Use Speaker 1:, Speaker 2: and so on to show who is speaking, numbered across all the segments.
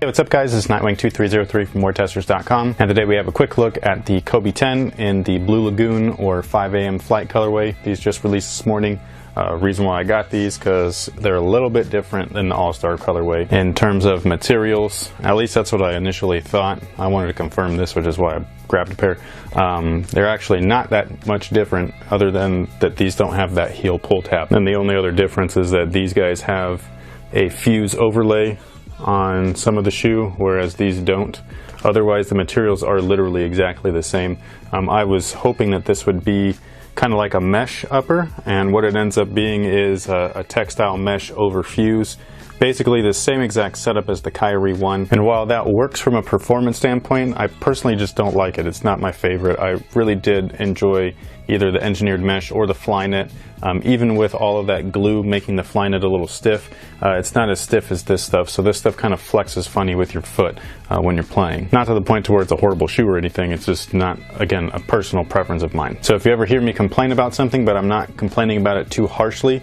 Speaker 1: Hey, what's up guys, it's Nightwing2303 from WarTesters.com, and today we have a quick look at the Kobe 10 in the Blue Lagoon or 5 AM flight colorway. These just released this morning. Reason why I got these, because they're a little bit different than the All-Star colorway in terms of materials. At least that's what I initially thought. I wanted to confirm this, which is why I grabbed a pair. They're actually not that much different, other than that these don't have that heel pull tab. And the only other difference is that these guys have a fuse overlay on some of the shoe, whereas these don't. Otherwise the materials are literally exactly the same. I was hoping that this would be kind of like a mesh upper, and what it ends up being is a textile mesh over fuse. Basically the same exact setup as the Kyrie one, and while that works from a performance standpoint, I personally just don't like it. It's not my favorite. I really did enjoy either the engineered mesh or the Flyknit. Even with all of that glue making the Flyknit a little stiff, it's not as stiff as this stuff, so this stuff kind of flexes funny with your foot when you're playing. Not to the point to where it's a horrible shoe or anything, it's just not, again, a personal preference of mine. So if you ever hear me complain about something, but I'm not complaining about it too harshly,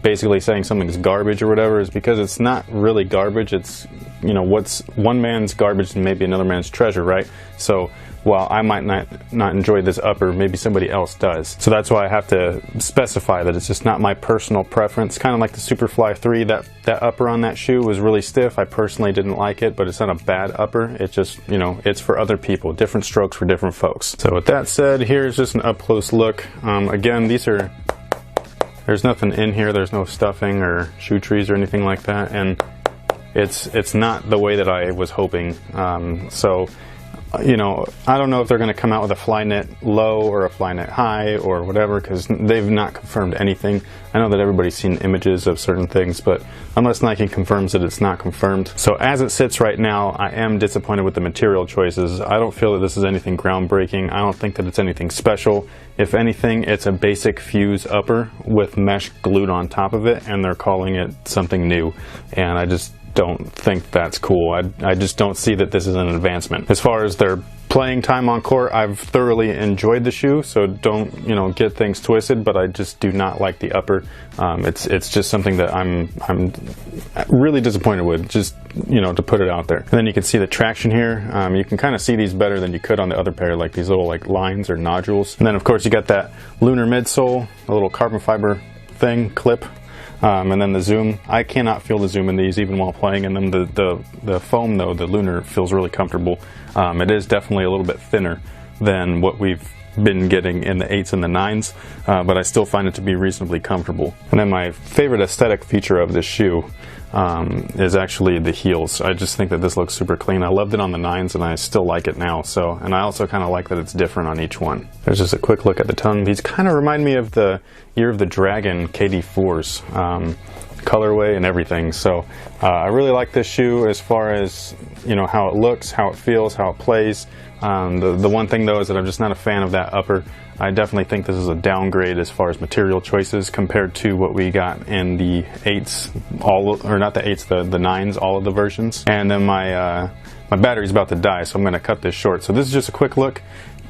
Speaker 1: basically saying something's garbage or whatever, is because it's not really garbage. It's, you know, what's one man's garbage and maybe another man's treasure, right? So while I might not enjoy this upper, maybe somebody else does. So that's why I have to specify that it's just not my personal preference. Kind of like the Superfly 3, that upper on that shoe was really stiff. I personally didn't like it, but it's not a bad upper. It's just, you know, it's for other people. Different strokes for different folks. So with that said, here's just an up-close look. Again, there's nothing in here. There's no stuffing or shoe trees or anything like that, and it's not the way that I was hoping. So, you know, I don't know if they're going to come out with a Flyknit low or a Flyknit high or whatever, because they've not confirmed anything. I know that everybody's seen images of certain things, but unless Nike confirms it, it's not confirmed. So as it sits right now, I am disappointed with the material choices. I don't feel that this is anything groundbreaking. I don't think that it's anything special. If anything, it's a basic fuse upper with mesh glued on top of it, and they're calling it something new, and I just don't think that's cool. I just don't see that this is an advancement. As far as their playing time on court, I've thoroughly enjoyed the shoe, so don't, you know, get things twisted, but I just do not like the upper. It's just something that I'm really disappointed with, just, you know, to put it out there. And then you can see the traction here. You can kind of see these better than you could on the other pair, like these little like lines or nodules. And then of course you got that lunar midsole, a little carbon fiber thing, clip. And then the zoom, I cannot feel the zoom in these even while playing, and then the foam though, the lunar, feels really comfortable. It is definitely a little bit thinner than what we've been getting in the 8s and the 9s, but I still find it to be reasonably comfortable. And then my favorite aesthetic feature of this shoe is actually the heels. I just think that this looks super clean. I loved it on the 9s and I still like it now. So, and I also kind of like that it's different on each one. There's just a quick look at the tongue. These kind of remind me of the Year of the Dragon KD4s colorway and everything. So I really like this shoe as far as, you know, how it looks, how it feels, how it plays. The one thing though is that I'm just not a fan of that upper. I definitely think this is a downgrade as far as material choices compared to what we got in the 8s, or not the 8s, the 9s, all of the versions. And then my battery's about to die, so I'm going to cut this short. So this is just a quick look,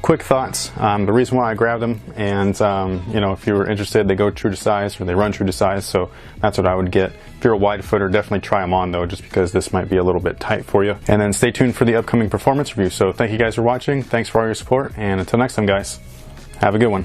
Speaker 1: quick thoughts, the reason why I grabbed them, and you know, if you were interested, they go true to size, or they run true to size, so that's what I would get. If you're a wide footer, definitely try them on though, just because this might be a little bit tight for you. And then stay tuned for the upcoming performance review. So thank you guys for watching, thanks for all your support, and until next time guys, have a good one.